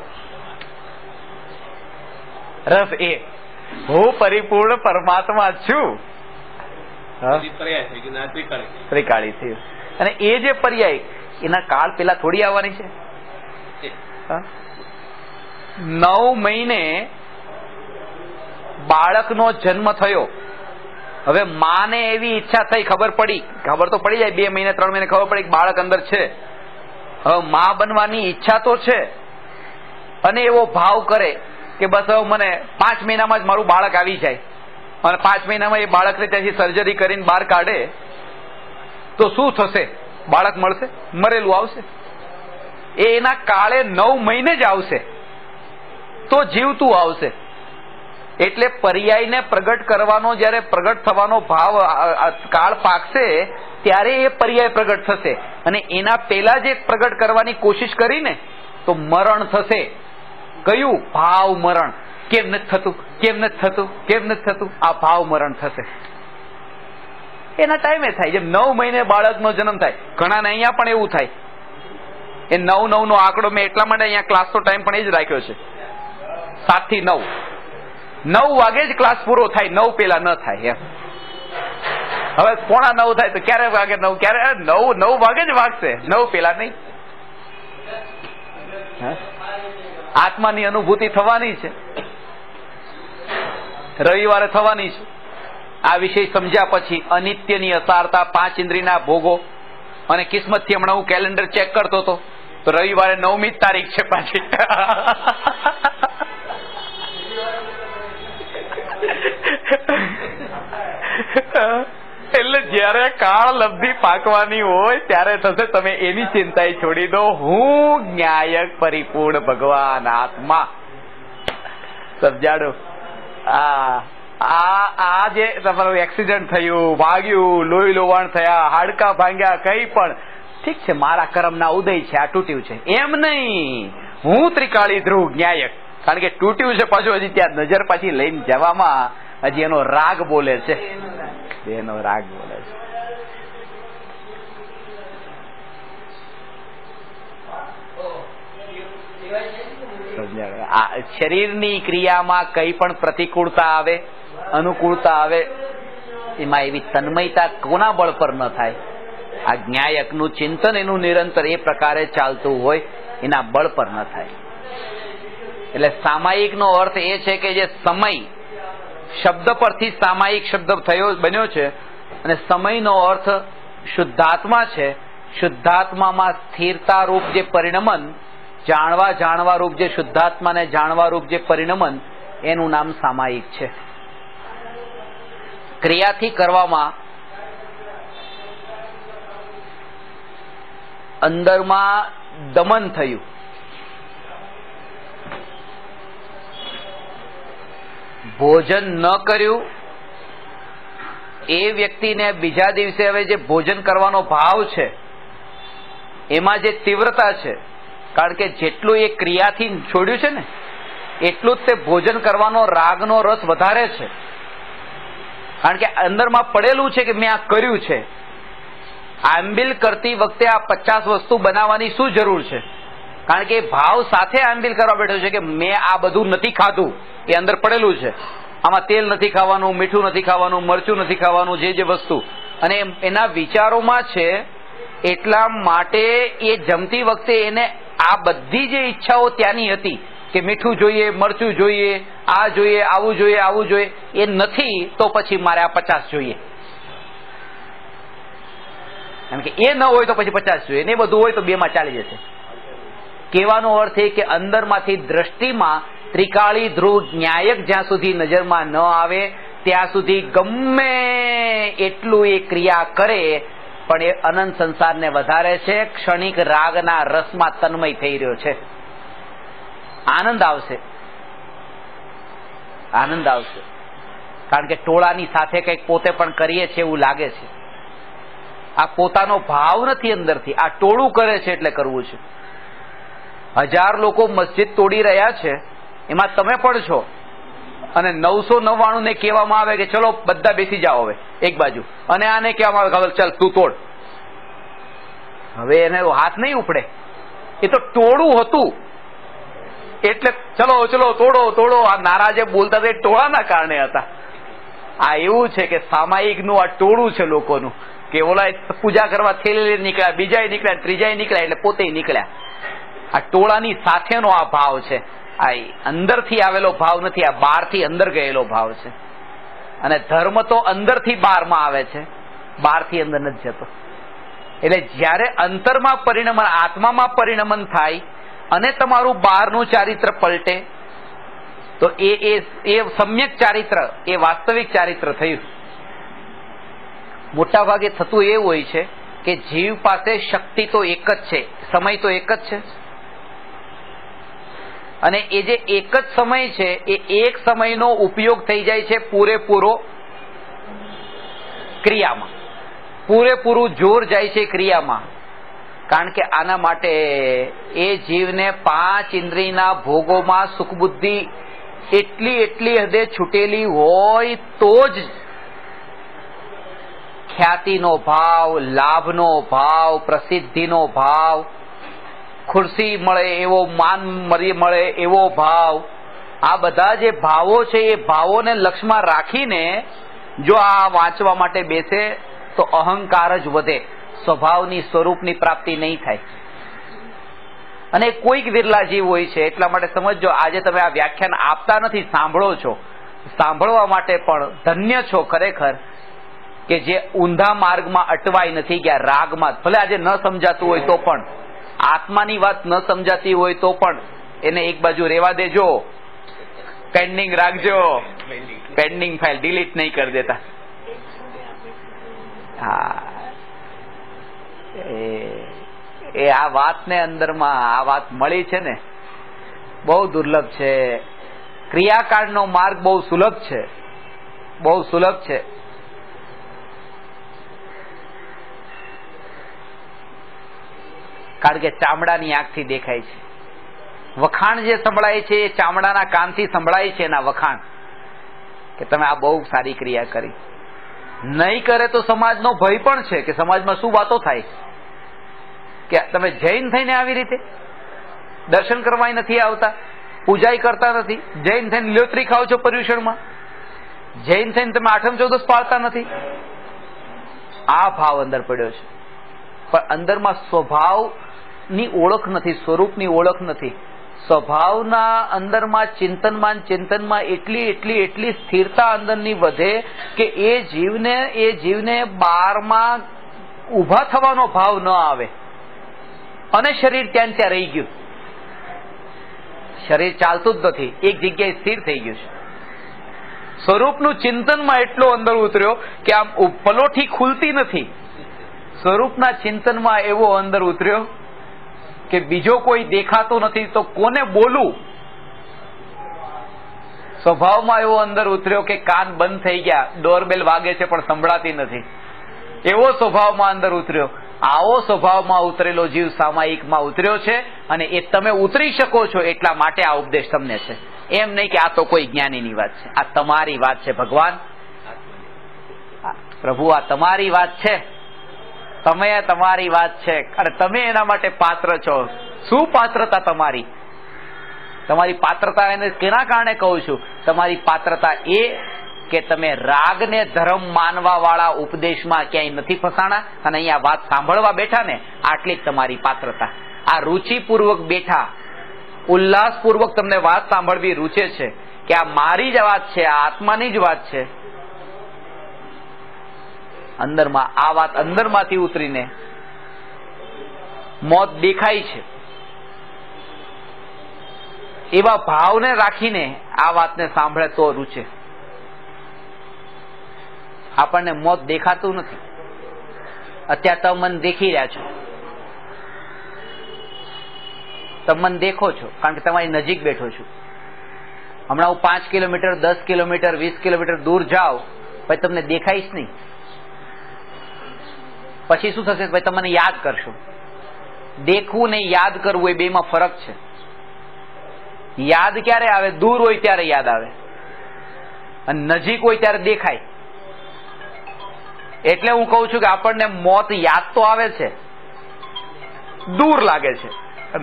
રસ એ હું પરિપૂર્ણ પરમાત્મા છું. ત્રિકાળી થયું. અને એ જે પર્યાય એના કાળ પેલા થોડી આવવાની છે. 9 મહિને બાળકનો જન્મ થયો. હવે માને એવી ઈચ્છા થઈ, ખબર તો પડી જાય 2 મહિને 3 મહિને ખબર પડી કે બાળક અંદર છે. હવે માં બનવાની ઈચ્છા તો છે અને એવો ભાવ કરે કે બસ હવે મને 5 મહિનામાં જ મારું બાળક આવી જાય અને 5 મહિનામાં એ બાળકને ત્યાંથી સર્જરી કરીને બહાર કાઢે તો શું થશે? બાળક મળશે? મરેલું આવશે? એના કાળે 9 મહિને જ આવશે તો જીવતું આવશે. એટલે પર્યાયને પ્રગટ કરવાનો જ્યારે પ્રગટ થવાનો ભાવ કાળ પાકશે ત્યારે એ પર્યાય પ્રગટ થશે અને એના પહેલા જે પ્રગટ કરવાની કોશિશ કરીને તો મરણ થશે. કયું? ભાવ મરણ. કેમ નથી થતું? કેમ નથી થતું? કેમ નથી થતું? આ ભાવ મરણ થશે. એના ટાઈમે થાય. જેમ 9 મહિને બાળકનો જન્મ થાય, ઘણાને અહીંયા પણ એવું થાય. એ 9 નો આંકડો મેં એટલા માટે અહીંયા ક્લાસનો ટાઈમ પણ એ જ રાખ્યો છે, 7 થી 9. 9 વાગે જ ક્લાસ પૂરો થાય, 9 પેલા ન થાય એમ. હવે 8:45 થાય તો ક્યારે વાગે 9? ક્યારે 9 વાગે જ વાગશે, 9 પેલા નહીં. આત્માની અનુભૂતિ થવાની છે, રવિવારે થવાની છે. આ વિષય સમજ્યા પછી અનિત્યની અસારતા, 5 ઇન્દ્રિયના ભોગો અને કિસ્મતથી હમણાં હું કેલેન્ડર ચેક કરતો હતો તો રવિવારે 9મી તારીખ છે પાછી. એટલે જયારે કાળ લબ્ધિ પાકવાની હોય ત્યારે થશે. તમે એની ચિંતા છોડી દો. હું ન્યાયક પરિપૂર્ણ ભગવાન આત્મા. સમજાડો? આ જે તમારું એક્સિડન્ટ થયું, વાગ્યું, લોહી લોવાણ થયા, હાડકા ભાંગ્યા, કઈ પણ ઠીક છે, મારા કર્મના ઉદય છે, આ તૂટ્યું છે, એમ નહીં. હું ત્રિકાળી ધ્રુવ ન્યાયક. કારણ કે તૂટ્યું છે પાછું હજી ત્યાં નજર પાછી લઈને જવામાં હજી એનો રાગ બોલે છે, એનો રાગ બોલે છે. શરીરની ક્રિયામાં કઈ પણ પ્રતિકૂળતા આવે, અનુકૂળતા આવે, એમાં એવી તન્મયતા કોના બળ પર ન થાય? આ ન્યાયકનું ચિંતન એનું નિરંતર એ પ્રકારે ચાલતું હોય એના બળ પર ન થાય. એટલે સામાયિકનો અર્થ એ છે કે જે સમય શબ્દ પરથી સામાયિક શબ્દ બન્યો છે અને સમયનો અર્થ શુદ્ધાત્મા છે. શુદ્ધાત્મામાં સ્થિરતા રૂપ જે પરિણમન, જાણવા રૂપ જે શુદ્ધાત્માને જાણવા રૂપ જે પરિણમન, એનું નામ સામાયિક છે. ક્રિયાથી કરવામાં અંદરમાં દમન થયું, ભોજન ન કર્યું, એ વ્યક્તિને બીજા દિવસે હવે જે ભોજન કરવાનો ભાવ છે એમાં જે તીવ્રતા છે, કારણ કે જેટલું એ ક્રિયાથી છોડ્યું છે ને એટલું જ તે ભોજન કરવાનો રાગનો રસ વધારે છે. કારણ કે અંદરમાં પડેલું છે કે મેં આ કર્યું છે. આંબિલ કરતી વખતે આ 50 વસ્તુ બનાવવાની શું જરૂર છે? કારણ કે ભાવ સાથે આંબિલ કરવા બેઠો છે કે મેં આ બધું નથી ખાધું, એ અંદર પડેલું છે. આમાં તેલ નથી ખાવાનું, મીઠું નથી ખાવાનું, મરચું નથી ખાવાનું, જે વસ્તુ અને એના વિચારોમાં છે. એટલા માટે એ જમતી વખતે એને આ બધી જે ઈચ્છાઓ ત્યાંની હતી કે મીઠું જોઈએ, મરચું જોઈએ, આ જોઈએ, આવું જોઈએ, આવું જોઈએ, એ નથી તો પછી મારે આ 50 જોઈએ. કારણ કે એ ન હોય તો પછી 50 જોઈએ, ને બધું હોય તો 2 માં ચાલી જશે. કહેવાનો અર્થ એ કે અંદરમાંથી દ્રષ્ટિમાં ત્રિકાળી ધ્રુવ ન્યાયક જ્યાં સુધી નજરમાં ન આવે ત્યાં સુધી ગમે એટલું એ ક્રિયા કરે પણ એ અનંત સંસારને વધારે છે. ક્ષણિક રાગના રસમાં તન્મય થઈ રહ્યો છે. આનંદ આવશે, આનંદ આવશે. કારણ કે ટોળાની સાથે કંઈક પોતે પણ કરીએ છીએ એવું લાગે છે. આ પોતાનો ભાવ નથી અંદરથી, આ ટોળું કરે છે એટલે કરવું છે. 1000 લોકો મસ્જિદ તોડી રહ્યા છે, એમાં તમે પણ છો અને 999 ને કહેવામાં આવે કે ચલો બધા બેસી જાઓ હવે એક બાજુ, અને આને કહેવામાં આવે ચાલ તું તોડ. હવે એને હાથ નહીં ઉપડે, એ તો ટોળું હતું એટલે ચલો ચલો તોડો તોડો. આ નારાજે બોલતા હતા એ ટોળાના કારણે હતા. આ એવું છે કે સામાયિકનું આ ટોળું છે લોકોનું, કે ઓલા પૂજા કરવા થેલી નીકળ્યા, બીજાય નીકળ્યા, ત્રીજાય નીકળ્યા એટલે પોતે નીકળ્યા. આ ટોળાની સાથેનો આ ભાવ છે. આ અંદરથી આવેલો ભાવ નથી, આ બહારથી અંદર ગયેલો ભાવ છે. અને ધર્મ તો અંદરથી બહારમાં આવે છે, બહારથી અંદર નથી જતો. એટલે જ્યારે અંતરમાં પરિણમન, આત્મામાં પરિણમન થાય અને તમારું બહારનું ચારિત્ર પલટે તો એ સમ્યક ચારિત્ર, એ વાસ્તવિક ચારિત્ર થયું. મોટા ભાગે થતું એવું હોય છે કે જીવ પાસે શક્તિ તો એક જ છે, સમય તો એક જ છે, અને એ જે એક જ સમય છે એ એક સમયનો ઉપયોગ થઈ જાય છે પૂરેપૂરો ક્રિયામાં, પૂરેપૂરું જોર જાય છે ક્રિયામાં. કારણ કે આના માટે એ જીવને 5 ઇન્દ્રિયના ભોગોમાં સુખ બુદ્ધિ એટલી હદે છૂટેલી હોય તો જ ખ્યાતિનો ભાવ, લાભનો ભાવ, પ્રસિદ્ધિનો ભાવ, ખુરશી મળે એવો, માન મળે એવો ભાવ, આ બધા જે ભાવો છે એ ભાવોને લક્ષ્યમાં રાખીને જો આ વાંચવા માટે બેસે તો અહંકાર જ વધે, સ્વભાવની સ્વરૂપની પ્રાપ્તિ નહીં થાય. અને કોઈક વિરલા જીવ હોય છે. એટલા માટે સમજો, આજે તમે આ વ્યાખ્યાન આપતા નથી, સાંભળો છો, સાંભળવા માટે પણ ધન્ય છો ખરેખર, કે જે ઊંધા માર્ગમાં અટવાઈ નથી ગયા, રાગમાં. ભલે આજે ન સમજાતું હોય તો પણ, આત્માની વાત ન સમજાતી હોય તો પણ એને એક બાજુ રેવા દેજો, પેન્ડિંગ રાખજો, પેન્ડિંગ ફાઇલ ડિલીટ નહીં કરી દેતા. હા, એ આ વાતને અંદરમાં આ વાત મળી છે ને, બહુ દુર્લભ છે. ક્રિયાકાંડનો માર્ગ બહુ સુલભ છે, બહુ સુલભ છે. કારણ કે ચામડાની આંખથી દેખાય છે. વખાણ જે સંભળાય છે એ ચામડાના કાનથી સંભળાય છે, એના વખાણ કે તમે આ બહુ સારી ક્રિયા કરી. નહીં કરે તો સમાજનો ભય પણ છે કે સમાજમાં શું વાતો થાય કે તમે જૈન થઈને આવી રીતે દર્શન કરવા નથી આવતા, પૂજાઈ કરતા નથી, જૈન થઈને લીલોતરી ખાવ છો પર્યુષણમાં, જૈન થઈને તમે આઠમ ચોદસ પાળતા નથી. આ ભાવ અંદર પડ્યો છે. પણ અંદરમાં સ્વભાવની ઓળખ નથી, સ્વરૂપની ઓળખ નથી. સ્વભાવના અંદરમાં ચિંતનમાં એટલી સ્થિરતા અંદરની વધે કે એ જીવને બારમાં ઉભા થવાનો ભાવ ન આવે, અને શરીર ત્યાં રહી ગયું. શરીર ચાલતું જ નથી, એક જગ્યાએ સ્થિર થઈ ગયું છે. સ્વરૂપનું ચિંતનમાં એટલો અંદર ઉતર્યો કે આમ પલોઠી ખુલતી નથી. સ્વરૂપના ચિંતનમાં એવો અંદર ઉતર્યો કે બીજો કોઈ દેખાતો નથી તો કોને બોલું. સ્વભાવમાં એવો અંદર ઉતર્યો કે કાન બંધ થઈ ગયા, ડોરબેલ વાગે છે પણ સંભળાતી નથી, એવો સ્વભાવમાં અંદર ઉતર્યો. આવો સ્વભાવમાં ઉતરેલો જીવ સામાયિકમાં ઉતર્યો છે, અને એ તમે ઉતરી શકો છો એટલા માટે આ ઉપદેશ તમને છે. એમ નહીં કે આ તો કોઈ જ્ઞાનીની વાત છે, આ તમારી વાત છે. ભગવાન પ્રભુ, આ તમારી વાત છે, તમારી વાત છે, અને તમે એના માટે પાત્ર છો. શું પાત્રતા તમારી? તમારી પાત્રતા એને કેના કારણે કહું છું? તમારી પાત્રતા એ કે તમે રાગને ધર્મ માનવા વાળા ઉપદેશમાં ક્યાંય નથી ફસાણા, અને અહીંયા વાત સાંભળવા બેઠા ને, આટલી જ તમારી પાત્રતા. આ રુચિપૂર્વક બેઠા, ઉલ્લાસપૂર્વક તમને વાત સાંભળવી રૂચે છે કે આ મારી જ વાત છે, આ આત્માની જ વાત છે. અંદરમાં આ વાત અંદરમાંથી ઉતરીને મોત દેખાય છે એવા ભાવને રાખીને આ વાતને સાંભળે તો રૂચે. આપણને મોત દેખાતું નથી. અત્યારે તમે મને દેખી રહ્યા છો, તમે મને દેખો છો કારણ કે તમારી નજીક બેઠો છું. હમણાં હું 5 કિલોમીટર, 10 કિલોમીટર, 20 કિલોમીટર દૂર જાઉં, પછી તમને દેખાઈશ નહીં. પછી શું થશે? ભાઈ તમે મને યાદ કરશો. દેખવું ને યાદ કરવું એ બેમાં ફરક છે. યાદ ક્યારે આવે? દૂર હોય ત્યારે યાદ આવે, અને નજીક હોય ત્યારે દેખાય. એટલે હું કહું છું કે આપણને મોત યાદ તો આવે છે, દૂર લાગે છે,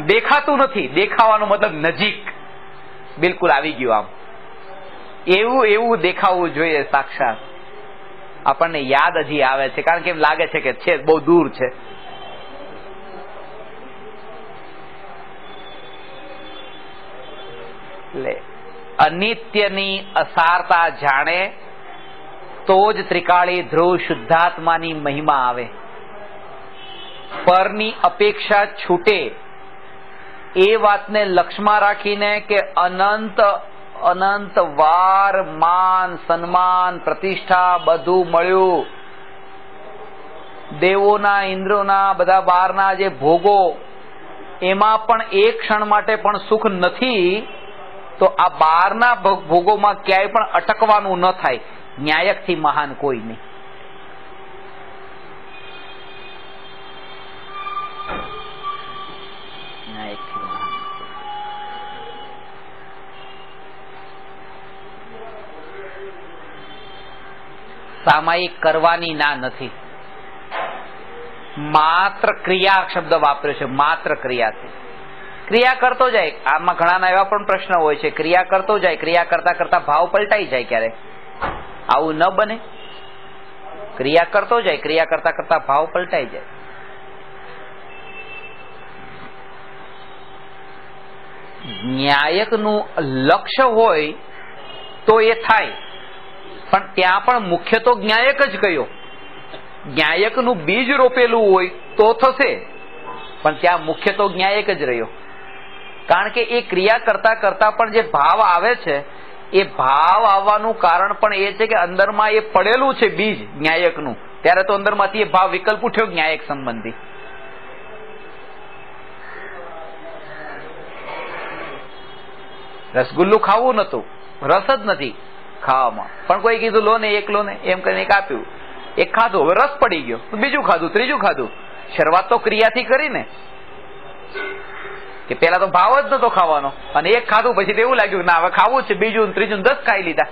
દેખાતું નથી. દેખાવાનો મતલબ નજીક બિલકુલ આવી ગયું. આમ એવું દેખાવું જોઈએ સાક્ષાત. આપણને યાદ હજી આવે છે કારણ કે એમ લાગે છે કે છે બહુ દૂર છે. એટલે અનિત્યની અસારતા જાણે તો જ ત્રિકાળી ધ્રુવ શુદ્ધાત્માની મહિમા આવે. પરની અપેક્ષા છૂટે એ વાતને લક્ષમાં રાખીને કે અનંત અનંત વાર માન સન્માન પ્રતિષ્ઠા બધું મળ્યું, દેવોના ઇન્દ્રોના બધા બહારના જે ભોગો, એમાં પણ એક ક્ષણ માટે પણ સુખ નથી, તો આ બહારના ભોગોમાં ક્યાંય પણ અટકવાનું ન થાય. ન્યાયકથી મહાન કોઈ નહીં. સામાયિક કરવાની ના નથી. માત્ર ક્રિયા શબ્દ વાપર્યો છે. માત્ર ક્રિયાથી ક્રિયા કરતો જાય. આમાં ઘણાના એવા પણ પ્રશ્ન હોય છે, ક્રિયા કરતો જાય, ક્રિયા કરતા કરતા ભાવ પલટાઈ જાય. ક્યારે આવું ન બને? ક્રિયા કરતો જાય, ક્રિયા કરતા કરતા ભાવ પલટાઈ જાય. ન્યાયકનું લક્ષ્ય હોય તો એ થાય, પણ ત્યાં પણ મુખ્ય તો જ્ઞાયક જ કયો. જ્ઞાયકનું બીજ રોપેલું હોય તો થશે, પણ ત્યાં મુખ્ય તો જ્ઞાયક જ રહ્યો. કારણ કે એ ક્રિયા કરતા કરતા પણ જે ભાવ આવે છે, એ ભાવ આવવાનું કારણ પણ એ છે કે અંદરમાં એ પડેલું છે બીજ જ્ઞાયકનું, ત્યારે તો અંદરમાંથી એ ભાવ વિકલ્પ ઉઠ્યો જ્ઞાયક સંબંધી. રસગુલ્લું ખાવું નતું, રસ જ નથી ખાવામાં, પણ કોઈ કીધું લો ને એક લો ને, એમ કરીને એક આપ્યું, એક ખાધું, હવે રસ પડી ગયો, બીજું ખાધું, ત્રીજું ખાધું. શરૂઆત તો ક્રિયાથી કરીને કે પેલા તો ભાવ જ નતો ખાવાનો, અને એક ખાધું પછી એવું લાગ્યું ના હવે ખાવું છે, બીજું ત્રીજું 10 ખાઈ લીધા.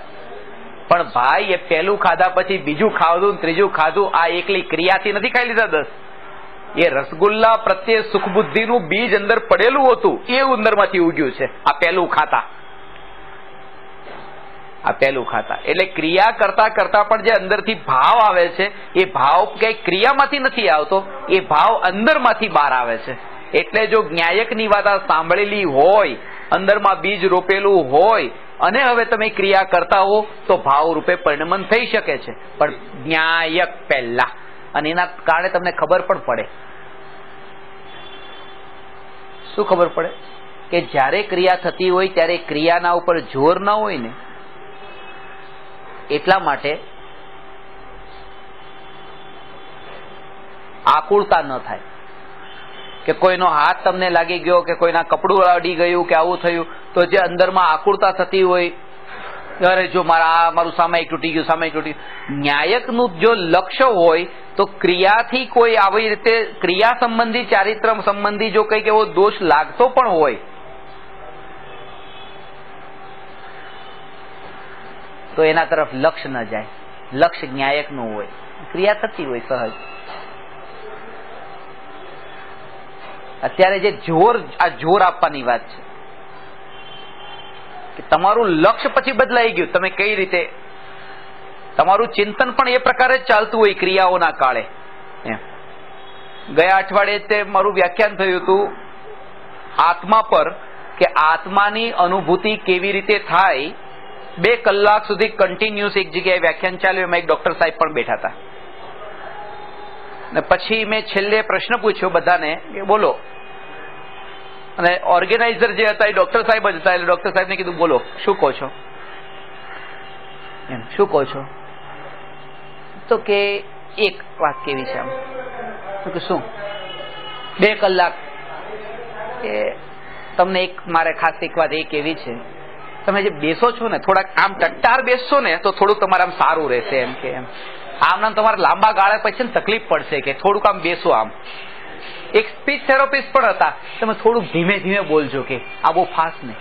પણ ભાઈ એ પહેલું ખાધા પછી બીજું ખાધું, ત્રીજું ખાધું, આ એકલી ક્રિયાથી નથી ખાઈ લીધા 10. એ રસગુલ્લા પ્રત્યે સુખ બુદ્ધિનું બીજ અંદર પડેલું હતું, એ અંદરમાંથી ઉગ્યું છે આ પહેલું ખાતા. આ પહેલું ખાતા એટલે ક્રિયા કરતા કરતા પણ જે અંદરથી ભાવ આવે છે, એ ભાવ કઈ ક્રિયામાંથી નથી આવતો, એ ભાવ અંદરમાંથી બહાર આવે છે. એટલે જો જ્ઞાયકની વાત સાંભળેલી હોય, અંદરમાં બીજ રોપેલું હોય, અને હવે તમે ક્રિયા કરતા હો તો ભાવ રૂપે પરિણમન થઈ શકે છે, પણ જ્ઞાયક પહેલા. અને એના કારણે તમને ખબર પણ પડે. શું ખબર પડે? કે જ્યારે ક્રિયા થતી હોય ત્યારે ક્રિયાના ઉપર જોર ના હોય ને, એટલા માટે આકુળતા ન થાય. કે કોઈનો હાથ તમને લાગી ગયો, કે કોઈના કપડું અડી ગયું, કે આવું થયું, તો જે અંદરમાં આકુળતા થતી હોય, અરે જો મારું સામાયિક તૂટી ગયું, સામાયિક તૂટી ગયું. ન્યાયકનું જો લક્ષ્ય હોય તો ક્રિયાથી કોઈ આવી રીતે ક્રિયા સંબંધી, ચારિત્ર સંબંધી જો કંઈક એવો દોષ લાગતો પણ હોય તો એના તરફ લક્ષ્ય ન જાય. લક્ષ્ય ન્યાયકનું હોય, ક્રિયા થતી હોય સહજ. અત્યારે જે જોર આપવાની વાત છે કે તમારું લક્ષ્ય પછી બદલાઈ ગયું, તમે કઈ રીતે તમારું ચિંતન પણ એ પ્રકારે ચાલતું હોય ક્રિયાઓના કાળે. ગયા અઠવાડિયે તે મારું વ્યાખ્યાન થયું હતું આત્મા પર, કે આત્માની અનુભૂતિ કેવી રીતે થાય. 2 કલાક સુધી કન્ટિન્યુઅસ એક જગ્યાએ વ્યાખ્યાન ચાલ્યું. એમાં એક ડોક્ટર સાહેબ પણ બેઠા હતા, ને પછી મેં છેલ્લે પ્રશ્ન પૂછ્યો બધાને કે બોલો, અને ઓર્ગેનાઇઝર જે હતા એ ડોક્ટર સાહેબ જ હતા. એટલે ડોક્ટર સાહેબને કીધું બોલો શું કહો છો, એમ શું કહો છો? તો કે એક વાત કેવી છે આમ. તો કે શું? 2 કલાક કે તમને એક મારે ખાસ એક વાત એ કેવી છે, તમે જે બેસો છો ને થોડાક આમ ટટ્ટાર બેસશો ને તો થોડુંક તમારે આમ સારું રહેશે. એમ કે એમ આમ તમારે લાંબા ગાળે પછી તકલીફ પડશે, કે થોડુંક આમ બેસો. આમ એક સ્પીચ થેરાપિસ્ટ પણ હતા, તમે થોડુંક ધીમે ધીમે બોલજો, કે આ બહુ ફાસ્ટ નહીં.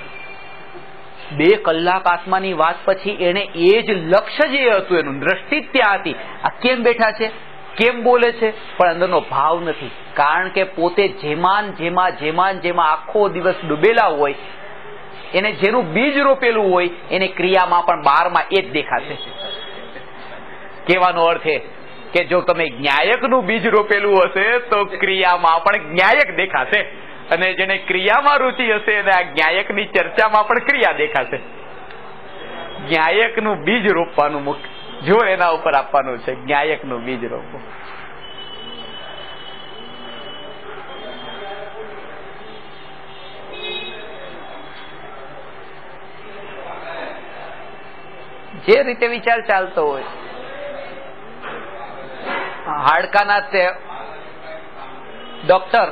2 કલાક આત્માની વાત પછી એને એ જ લક્ષ્ય જે હતું, એનું દ્રષ્ટિ જ ત્યાં હતી. આ કેમ બેઠા છે, કેમ બોલે છે, પણ અંદરનો ભાવ નથી. કારણ કે પોતે જેમાં આખો દિવસ ડૂબેલા હોય, એને જેનું બીજ રોપેલું હોય, એને ક્રિયામાં પણ બહારમાં એ જ દેખાશે. કહેવાનો અર્થ એ કે જો તમે જ્ઞાયકનું બીજ રોપેલું હશે તો ક્રિયામાં પણ જ્ઞાયક દેખાશે, અને જેને ક્રિયામાં રુચિ હશે એને આ જ્ઞાયકની ચર્ચામાં પણ ક્રિયા દેખાશે. જ્ઞાયકનું બીજ રોપવાનું મુખ્ય જોર એના ઉપર આપવાનું છે. જ્ઞાયકનું બીજ રોપો. જે રીતે વિચાર ચાલતો હોય. હાડકાના તે ડોક્ટર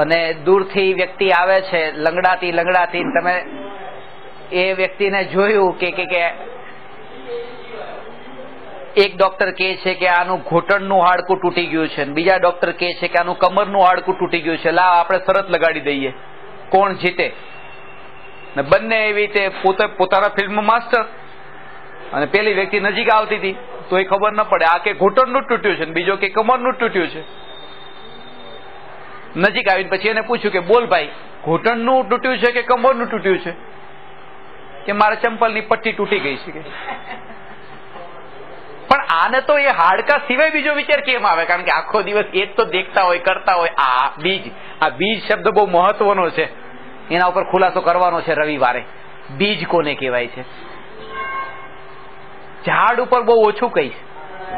અને દૂરથી વ્યક્તિ આવે છે લંગડાતી, તમે એ વ્યક્તિને જોયું કે એક ડોક્ટર કહે છે કે આનું ઘૂંટણનું હાડકું તૂટી ગયું છે, બીજા ડોક્ટર કહે છે કે આનું કમરનું હાડકું તૂટી ગયું છે, લાવ આપણે શરત લગાડી દઈએ કોણ જીતે. ને બંને એવી રીતે પોતાના ફિલ્ડમાં માસ્ટર, અને પેલી વ્યક્તિ નજીક આવતી હતી તો એ ખબર ન પડે, આ કે ઘૂંટણનું તૂટ્યું છે, બીજો કે કમરનું તૂટ્યું છે. નજીક આવીને પછી એને પૂછ્યું કે બોલ ભાઈ, ઘૂંટણનું તૂટ્યું છે કે કમરનું તૂટ્યું છે? કે મારા ચંપલની પટ્ટી તૂટી ગઈ છે. કે પણ આને તો એ હાડકા સિવાય બીજો વિચાર કેમ આવે? કારણ કે આખો દિવસ એ જ તો દેખતા હોય, કરતા હોય. આ બીજ શબ્દ બહુ મહત્વનો છે, એના ઉપર ખુલાસો કરવાનો છે રવિવારે. બીજ કોને કહેવાય છે? ઝાડ ઉપર બહુ ઓછું કહીશ,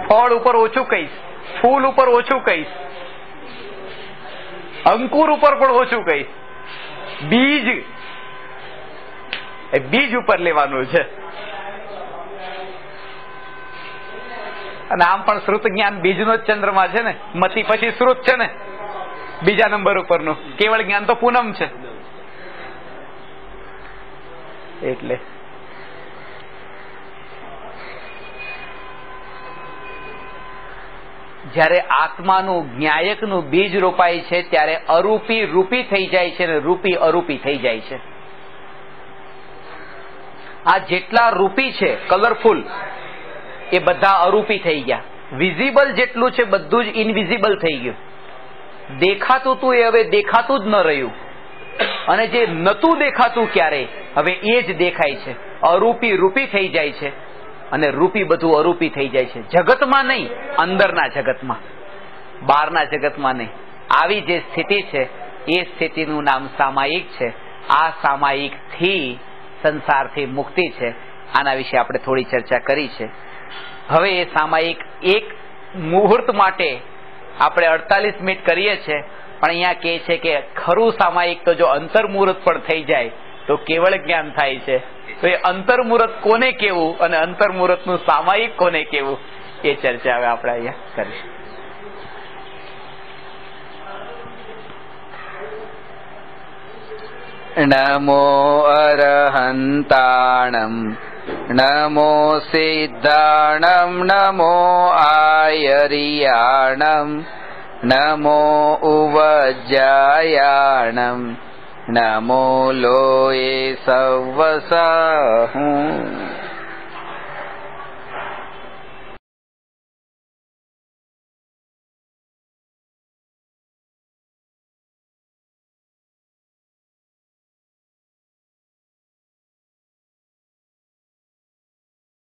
ફળ ઉપર ઓછું કહીશ, ફૂલ ઉપર ઓછું કહીશ, અંકુર ઉપર પણ ઓછું કહીશ. બીજ ઉપર લેવાનું છે. અને આમ પણ શ્રુત જ્ઞાન બીજનો જ ચંદ્રમા છે ને, મતી પછી શ્રુત છે ને બીજા નંબર ઉપરનું. કેવળ જ્ઞાન તો પૂનમ છે. એટલે જયારે આત્માનું જ્ઞાયકનું બીજ રોપાય છે ત્યારે અરૂપી રૂપી થઈ જાય છે અને રૂપી અરૂપી થઈ જાય છે. આ જેટલા રૂપી છે કલરફુલ એ બધા અરૂપી થઈ ગયા. વિઝિબલ જેટલું છે બધું જ ઇનવિઝિબલ થઈ ગયું. દેખાતું તું એ હવે દેખાતું જ ન રહ્યું, અને જે નતું દેખાતું ક્યારે હવે એ જ દેખાય છે. અરૂપી રૂપી થઈ જાય છે અને રૂપી બધું અરૂપી થઈ જાય છે. જગતમાં નહીં, અંદરના જગતમાં, બહારના જગતમાં નહીં. આવી જે સ્થિતિ છે એ સ્થિતિનું નામ સામાયિક છે. આ સામાયિક થી સંસારથી મુક્તિ છે. આના વિશે આપણે થોડી ચર્ચા કરી છે. હવે એ સામાયિક એક મુહૂર્ત માટે આપણે 48 મિનિટ કરીએ છીએ, પણ અહીંયા કહે છે કે ખરું સામાયિક તો જો અંતર્મુહૂર્ત પણ થઈ જાય તો કેવળ જ્ઞાન થાય છે. તો એ અંતર્મુહૂર્ત કોને કેવું અને અંતર્મુહૂર્તનું સામાયિક કોને કેવું એ ચર્ચા હવે આપણે અહીંયા કરીશું. નમો અરહંતાણમ નમો સિદ્ધાણમ નમો આયરિયાણમ નમો ઉવજ્જાયાણમ નમો લોયે સવસહું